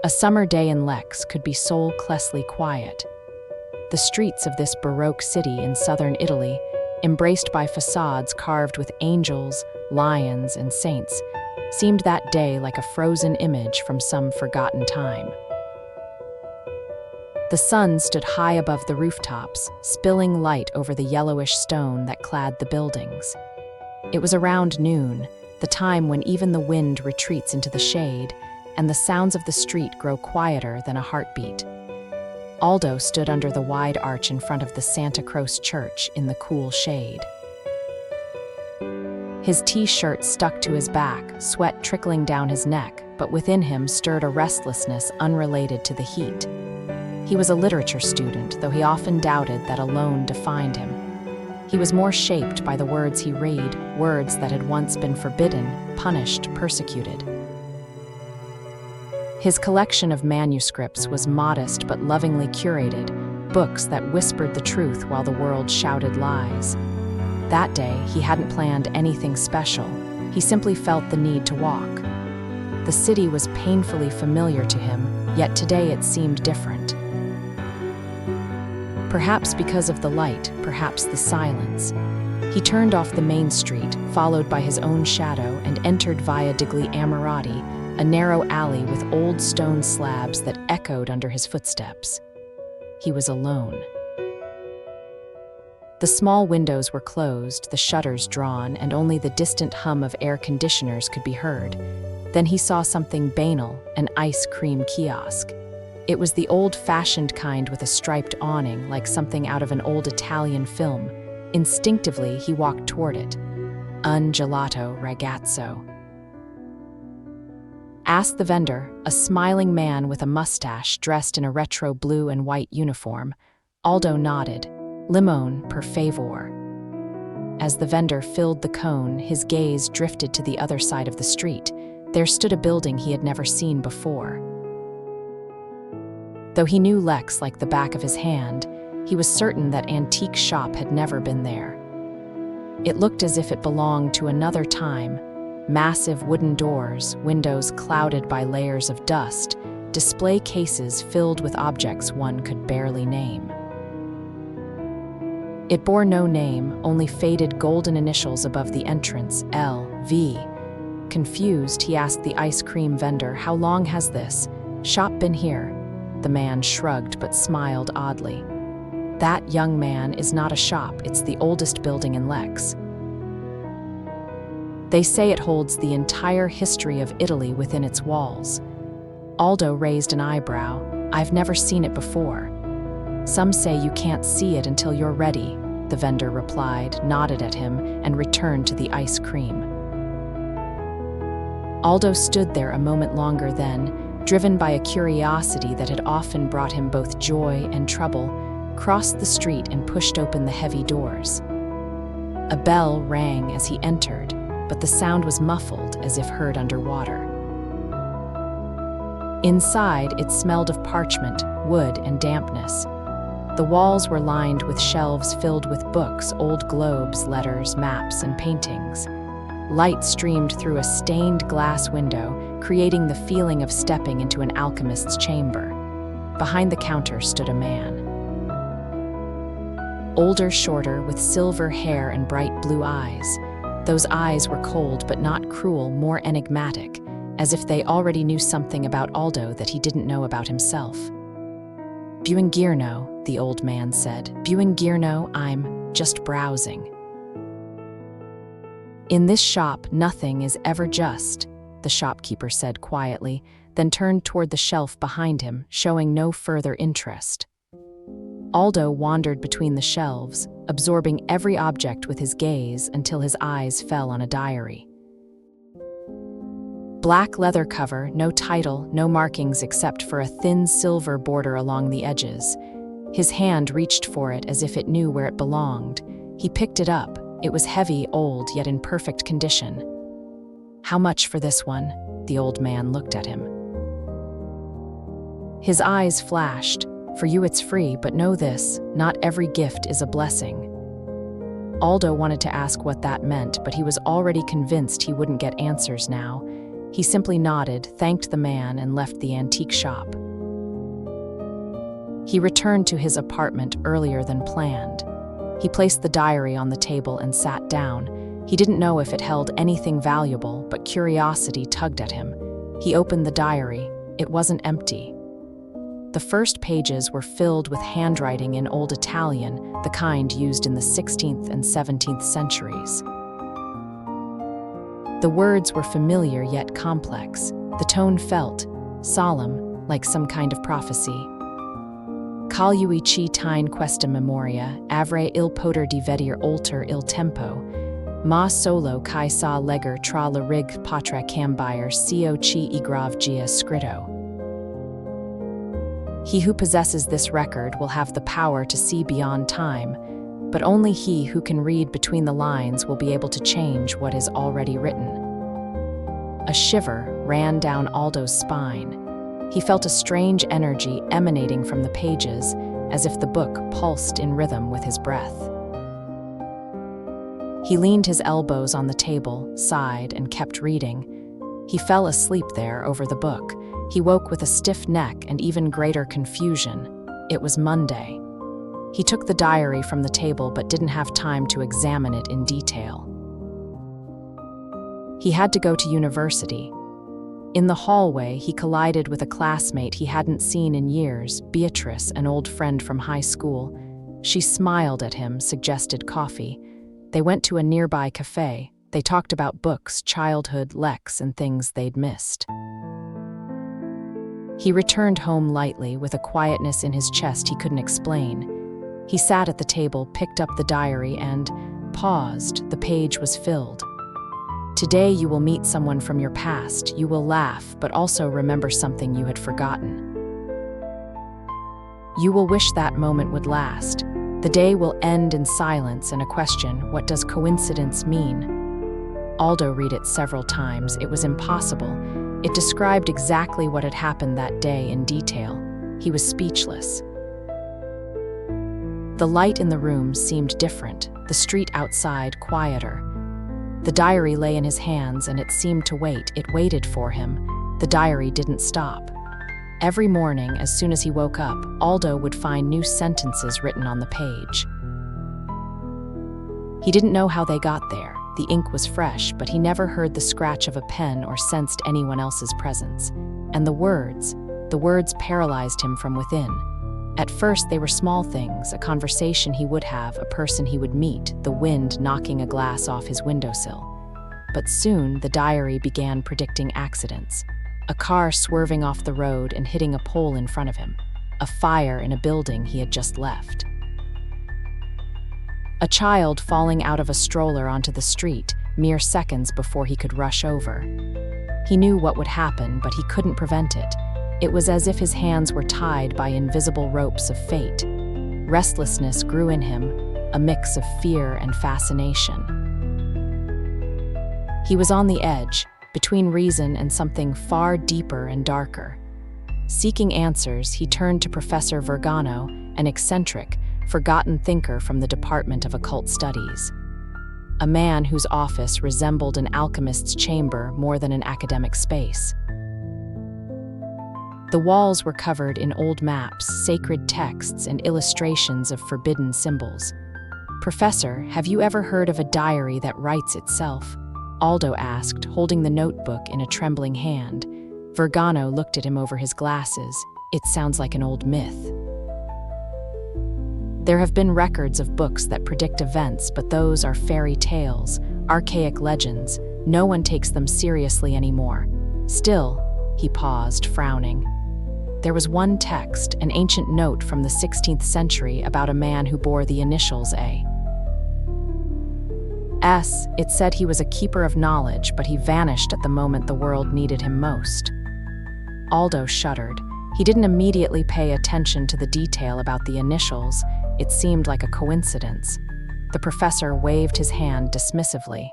A summer day in Lecce could be soul-clessly quiet. The streets of this Baroque city in southern Italy, embraced by facades carved with angels, lions, and saints, seemed that day like a frozen image from some forgotten time. The sun stood high above the rooftops, spilling light over the yellowish stone that clad the buildings. It was around noon, the time when even the wind retreats into the shade, and the sounds of the street grow quieter than a heartbeat. Aldo stood under the wide arch in front of the Santa Croce church in the cool shade. His t-shirt stuck to his back, sweat trickling down his neck, but within him stirred a restlessness unrelated to the heat. He was a literature student, though he often doubted that alone defined him. He was more shaped by the words he read, words that had once been forbidden, punished, persecuted. His collection of manuscripts was modest but lovingly curated, books that whispered the truth while the world shouted lies. That day, he hadn't planned anything special. He simply felt the need to walk. The city was painfully familiar to him, yet today it seemed different. Perhaps because of the light, perhaps the silence. He turned off the main street, followed by his own shadow, and entered Via degli Ammirati, a narrow alley with old stone slabs that echoed under his footsteps. He was alone. The small windows were closed, the shutters drawn, and only the distant hum of air conditioners could be heard. Then he saw something banal, an ice cream kiosk. It was the old-fashioned kind with a striped awning, like something out of an old Italian film. Instinctively, he walked toward it. Un gelato ragazzo. Asked the vendor, a smiling man with a mustache dressed in a retro blue and white uniform. Aldo nodded. Limone, per favor. As the vendor filled the cone, his gaze drifted to the other side of the street. There stood a building he had never seen before. Though he knew Lecce like the back of his hand, he was certain that antique shop had never been there. It looked as if it belonged to another time. Massive wooden doors, windows clouded by layers of dust, display cases filled with objects one could barely name. It bore no name, only faded golden initials above the entrance, L.V. Confused, he asked the ice cream vendor, "How long has this shop been here?" The man shrugged but smiled oddly. "That, young man, is not a shop, it's the oldest building in Lecce. They say it holds the entire history of Italy within its walls." Aldo raised an eyebrow. "I've never seen it before." "Some say you can't see it until you're ready," the vendor replied, nodded at him, and returned to the ice cream. Aldo stood there a moment longer then, driven by a curiosity that had often brought him both joy and trouble, crossed the street and pushed open the heavy doors. A bell rang as he entered, but the sound was muffled as if heard underwater. Inside, it smelled of parchment, wood, and dampness. The walls were lined with shelves filled with books, old globes, letters, maps, and paintings. Light streamed through a stained glass window, creating the feeling of stepping into an alchemist's chamber. Behind the counter stood a man. Older, shorter, with silver hair and bright blue eyes. Those eyes were cold but not cruel, more enigmatic, as if they already knew something about Aldo that he didn't know about himself. "Buongiorno," the old man said. "Buongiorno, I'm just browsing." "In this shop, nothing is ever just," the shopkeeper said quietly, then turned toward the shelf behind him, showing no further interest. Aldo wandered between the shelves, absorbing every object with his gaze until his eyes fell on a diary. Black leather cover, no title, no markings except for a thin silver border along the edges. His hand reached for it as if it knew where it belonged. He picked it up. It was heavy, old, yet in perfect condition. "How much for this one?" The old man looked at him. His eyes flashed. "For you it's free, but know this, not every gift is a blessing." Aldo wanted to ask what that meant, but he was already convinced he wouldn't get answers now. He simply nodded, thanked the man, and left the antique shop. He returned to his apartment earlier than planned. He placed the diary on the table and sat down. He didn't know if it held anything valuable, but curiosity tugged at him. He opened the diary. It wasn't empty. The first pages were filled with handwriting in Old Italian, the kind used in the 16th and 17th centuries. The words were familiar yet complex. The tone felt solemn, like some kind of prophecy. Calui ci tine questa memoria, avrei il poter di vedere oltre il tempo, ma solo chi sa legger tra le righe potrà cambiare cio ci I grave gia scritto. He who possesses this record will have the power to see beyond time, but only he who can read between the lines will be able to change what is already written. A shiver ran down Aldo's spine. He felt a strange energy emanating from the pages, as if the book pulsed in rhythm with his breath. He leaned his elbows on the table, sighed, and kept reading. He fell asleep there over the book. He woke with a stiff neck and even greater confusion. It was Monday. He took the diary from the table but didn't have time to examine it in detail. He had to go to university. In the hallway, he collided with a classmate he hadn't seen in years, Beatrice, an old friend from high school. She smiled at him, suggested coffee. They went to a nearby cafe. They talked about books, childhood, Lecce, and things they'd missed. He returned home lightly, with a quietness in his chest he couldn't explain. He sat at the table, picked up the diary, and paused. The page was filled. Today you will meet someone from your past. You will laugh, but also remember something you had forgotten. You will wish that moment would last. The day will end in silence and a question, what does coincidence mean? Aldo read it several times. It was impossible. It described exactly what had happened that day in detail. He was speechless. The light in the room seemed different, the street outside quieter. The diary lay in his hands and it seemed to wait. It waited for him. The diary didn't stop. Every morning, as soon as he woke up, Aldo would find new sentences written on the page. He didn't know how they got there. The ink was fresh, but he never heard the scratch of a pen or sensed anyone else's presence. And the words paralyzed him from within. At first, they were small things, a conversation he would have, a person he would meet, the wind knocking a glass off his windowsill. But soon, the diary began predicting accidents. A car swerving off the road and hitting a pole in front of him. A fire in a building he had just left. A child falling out of a stroller onto the street, mere seconds before he could rush over. He knew what would happen, but he couldn't prevent it. It was as if his hands were tied by invisible ropes of fate. Restlessness grew in him, a mix of fear and fascination. He was on the edge, between reason and something far deeper and darker. Seeking answers, he turned to Professor Vergano, an eccentric, forgotten thinker from the Department of Occult Studies. A man whose office resembled an alchemist's chamber more than an academic space. The walls were covered in old maps, sacred texts, and illustrations of forbidden symbols. "Professor, have you ever heard of a diary that writes itself?" Aldo asked, holding the notebook in a trembling hand. Vergano looked at him over his glasses. "It sounds like an old myth." "There have been records of books that predict events, but those are fairy tales, archaic legends. No one takes them seriously anymore. Still," he paused, frowning. There was one text, an ancient note from the 16th century about a man who bore the initials A.S. It said he was a keeper of knowledge, but he vanished at the moment the world needed him most. Aldo shuddered. He didn't immediately pay attention to the detail about the initials. It seemed like a coincidence. The professor waved his hand dismissively.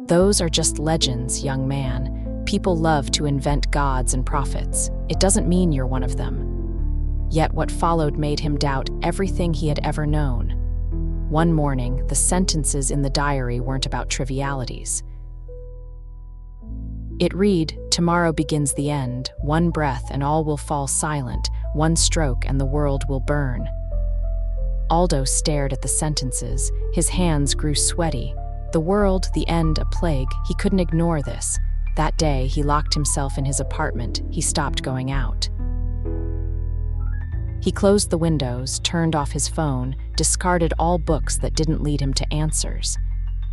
"Those are just legends, young man. People love to invent gods and prophets. It doesn't mean you're one of them." Yet what followed made him doubt everything he had ever known. One morning, the sentences in the diary weren't about trivialities. It read, "Tomorrow begins the end, one breath and all will fall silent, one stroke and the world will burn." Aldo stared at the sentences. His hands grew sweaty. The world, the end, a plague. He couldn't ignore this. That day, he locked himself in his apartment. He stopped going out. He closed the windows, turned off his phone, discarded all books that didn't lead him to answers.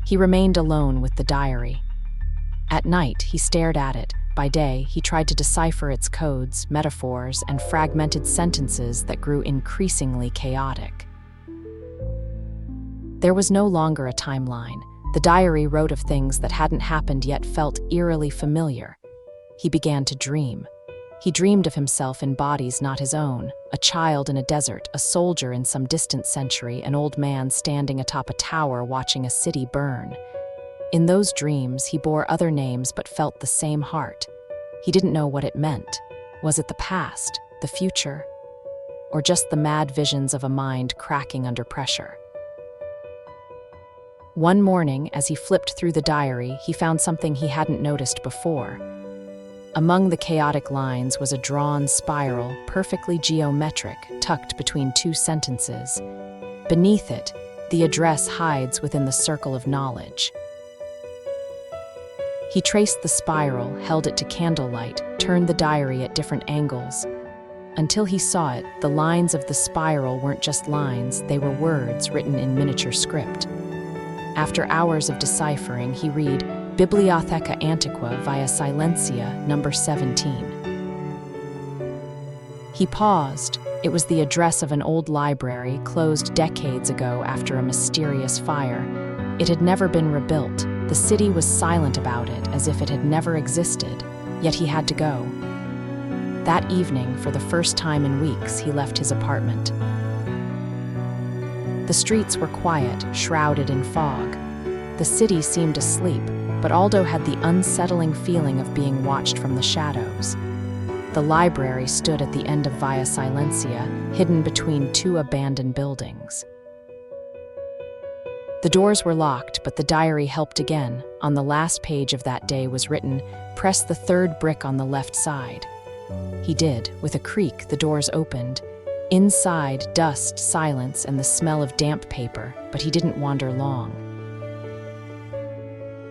He remained alone with the diary. At night, he stared at it. By day, he tried to decipher its codes, metaphors, and fragmented sentences that grew increasingly chaotic. There was no longer a timeline. The diary wrote of things that hadn't happened yet felt eerily familiar. He began to dream. He dreamed of himself in bodies not his own, a child in a desert, a soldier in some distant century, an old man standing atop a tower watching a city burn. In those dreams, he bore other names but felt the same heart. He didn't know what it meant. Was it the past, the future, or just the mad visions of a mind cracking under pressure? One morning, as he flipped through the diary, he found something he hadn't noticed before. Among the chaotic lines was a drawn spiral, perfectly geometric, tucked between two sentences. Beneath it, the address hides within the circle of knowledge. He traced the spiral, held it to candlelight, turned the diary at different angles. Until he saw it, the lines of the spiral weren't just lines, they were words written in miniature script. After hours of deciphering, he read, "Bibliotheca Antiqua via Silencia, number 17. He paused. It was the address of an old library closed decades ago after a mysterious fire. It had never been rebuilt. The city was silent about it, as if it had never existed, yet he had to go. That evening, for the first time in weeks, he left his apartment. The streets were quiet, shrouded in fog. The city seemed asleep, but Aldo had the unsettling feeling of being watched from the shadows. The library stood at the end of Via Silencia, hidden between two abandoned buildings. The doors were locked, but the diary helped again. On the last page of that day was written, "Press the third brick on the left side." He did. With a creak, the doors opened. Inside, dust, silence, and the smell of damp paper, but he didn't wander long.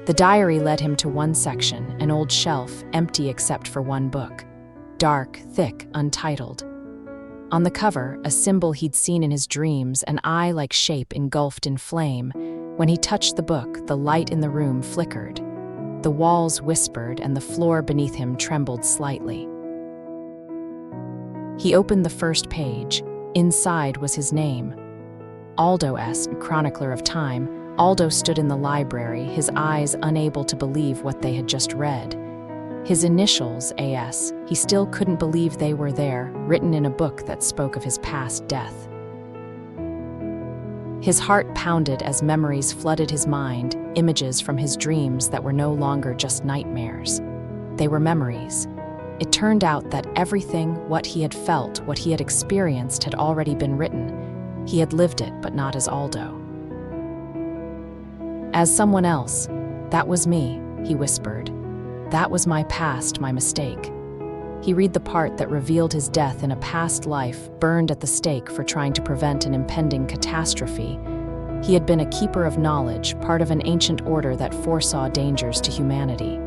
The diary led him to one section, an old shelf, empty except for one book. Dark, thick, untitled. On the cover, a symbol he'd seen in his dreams, an eye-like shape engulfed in flame. When he touched the book, the light in the room flickered. The walls whispered, and the floor beneath him trembled slightly. He opened the first page. Inside was his name. Aldo S., chronicler of time. Aldo stood in the library, his eyes unable to believe what they had just read. His initials, AS, he still couldn't believe they were there, written in a book that spoke of his past death. His heart pounded as memories flooded his mind, images from his dreams that were no longer just nightmares. They were memories. It turned out that everything, what he had felt, what he had experienced, had already been written. He had lived it, but not as Aldo. As someone else, "That was me," he whispered. "That was my past, my mistake." He read the part that revealed his death in a past life, burned at the stake for trying to prevent an impending catastrophe. He had been a keeper of knowledge, part of an ancient order that foresaw dangers to humanity.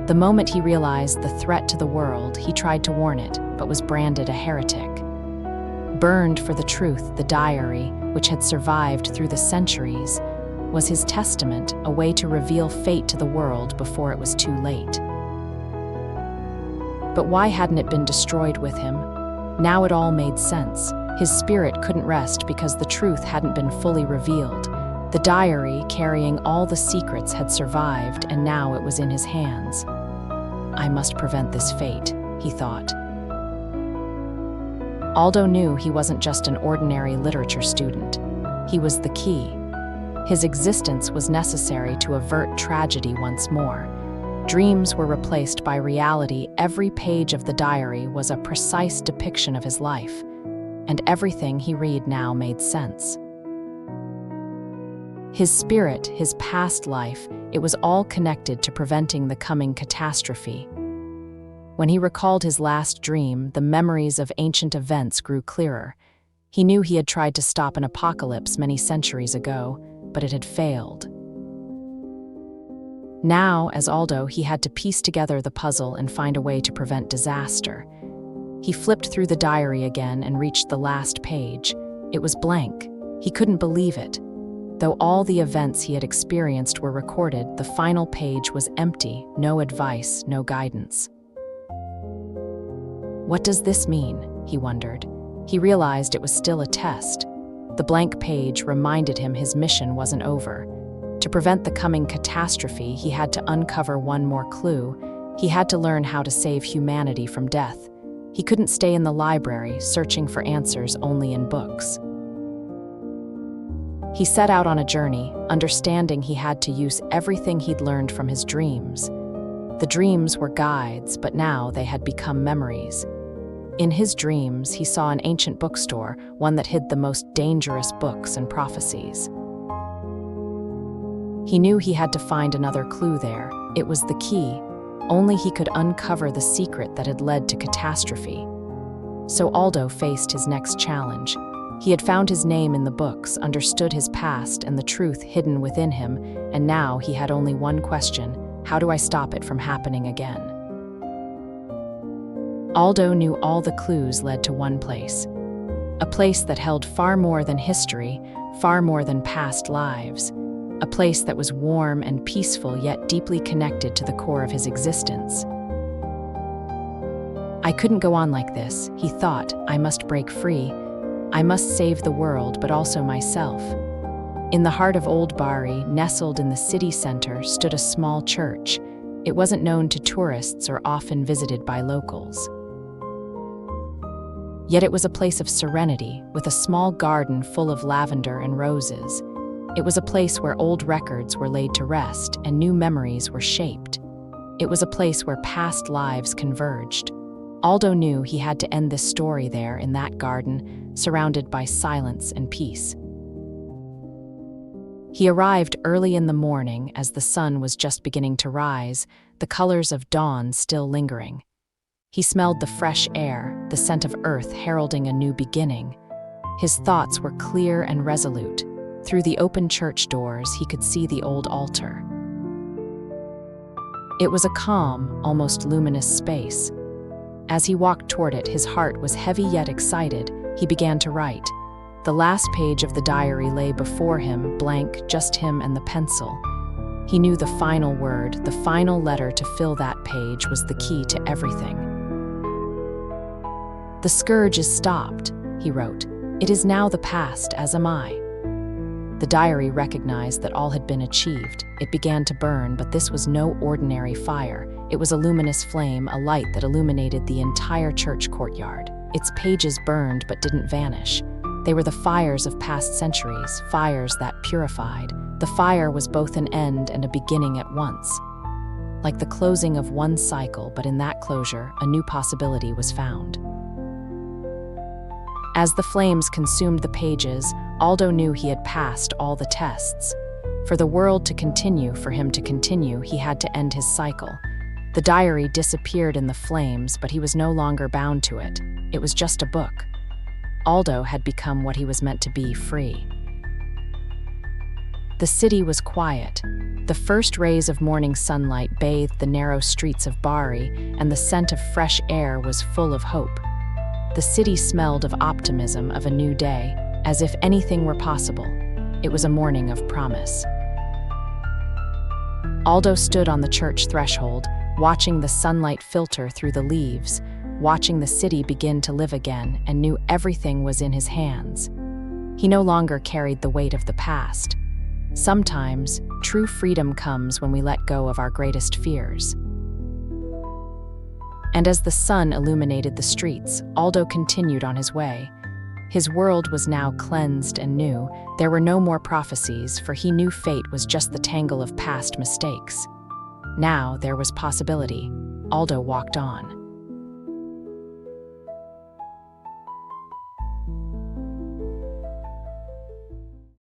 The moment he realized the threat to the world, he tried to warn it, but was branded a heretic. Burned for the truth, the diary, which had survived through the centuries, was his testament, a way to reveal fate to the world before it was too late. But why hadn't it been destroyed with him? Now it all made sense. His spirit couldn't rest because the truth hadn't been fully revealed. The diary, carrying all the secrets, had survived, and now it was in his hands. "I must prevent this fate," he thought. Aldo knew he wasn't just an ordinary literature student. He was the key. His existence was necessary to avert tragedy once more. Dreams were replaced by reality. Every page of the diary was a precise depiction of his life, and everything he read now made sense. His spirit, his past life, it was all connected to preventing the coming catastrophe. When he recalled his last dream, the memories of ancient events grew clearer. He knew he had tried to stop an apocalypse many centuries ago, but it had failed. Now, as Aldo, he had to piece together the puzzle and find a way to prevent disaster. He flipped through the diary again and reached the last page. It was blank. He couldn't believe it. Though all the events he had experienced were recorded, the final page was empty, no advice, no guidance. What does this mean? He wondered. He realized it was still a test. The blank page reminded him his mission wasn't over. To prevent the coming catastrophe, he had to uncover one more clue. He had to learn how to save humanity from death. He couldn't stay in the library, searching for answers only in books. He set out on a journey, understanding he had to use everything he'd learned from his dreams. The dreams were guides, but now they had become memories. In his dreams, he saw an ancient bookstore, one that hid the most dangerous books and prophecies. He knew he had to find another clue there. It was the key. Only he could uncover the secret that had led to catastrophe. So Aldo faced his next challenge. He had found his name in the books, understood his past and the truth hidden within him, and now he had only one question: how do I stop it from happening again? Aldo knew all the clues led to one place. A place that held far more than history, far more than past lives. A place that was warm and peaceful, yet deeply connected to the core of his existence. I couldn't go on like this, he thought. I must break free. I must save the world, but also myself. In the heart of Old Bari, nestled in the city center, stood a small church. It wasn't known to tourists or often visited by locals. Yet it was a place of serenity, with a small garden full of lavender and roses. It was a place where old records were laid to rest and new memories were shaped. It was a place where past lives converged. Aldo knew he had to end this story there in that garden, surrounded by silence and peace. He arrived early in the morning as the sun was just beginning to rise, the colors of dawn still lingering. He smelled the fresh air, the scent of earth heralding a new beginning. His thoughts were clear and resolute. Through the open church doors, he could see the old altar. It was a calm, almost luminous space. As he walked toward it, his heart was heavy yet excited. He began to write. The last page of the diary lay before him, blank, just him and the pencil. He knew the final word, the final letter to fill that page was the key to everything. The scourge is stopped, he wrote. It is now the past, as am I. The diary recognized that all had been achieved. It began to burn, but this was no ordinary fire. It was a luminous flame, a light that illuminated the entire church courtyard. Its pages burned but didn't vanish. They were the fires of past centuries, fires that purified. The fire was both an end and a beginning at once. Like the closing of one cycle, but in that closure, a new possibility was found. As the flames consumed the pages, Aldo knew he had passed all the tests. For the world to continue, for him to continue, he had to end his cycle. The diary disappeared in the flames, but he was no longer bound to it. It was just a book. Aldo had become what he was meant to be, free. The city was quiet. The first rays of morning sunlight bathed the narrow streets of Bari, and the scent of fresh air was full of hope. The city smelled of optimism, of a new day, as if anything were possible. It was a morning of promise. Aldo stood on the church threshold, watching the sunlight filter through the leaves, watching the city begin to live again, and knew everything was in his hands. He no longer carried the weight of the past. Sometimes, true freedom comes when we let go of our greatest fears. And as the sun illuminated the streets, Aldo continued on his way. His world was now cleansed and new. There were no more prophecies, for he knew fate was just the tangle of past mistakes. Now there was possibility. Aldo walked on.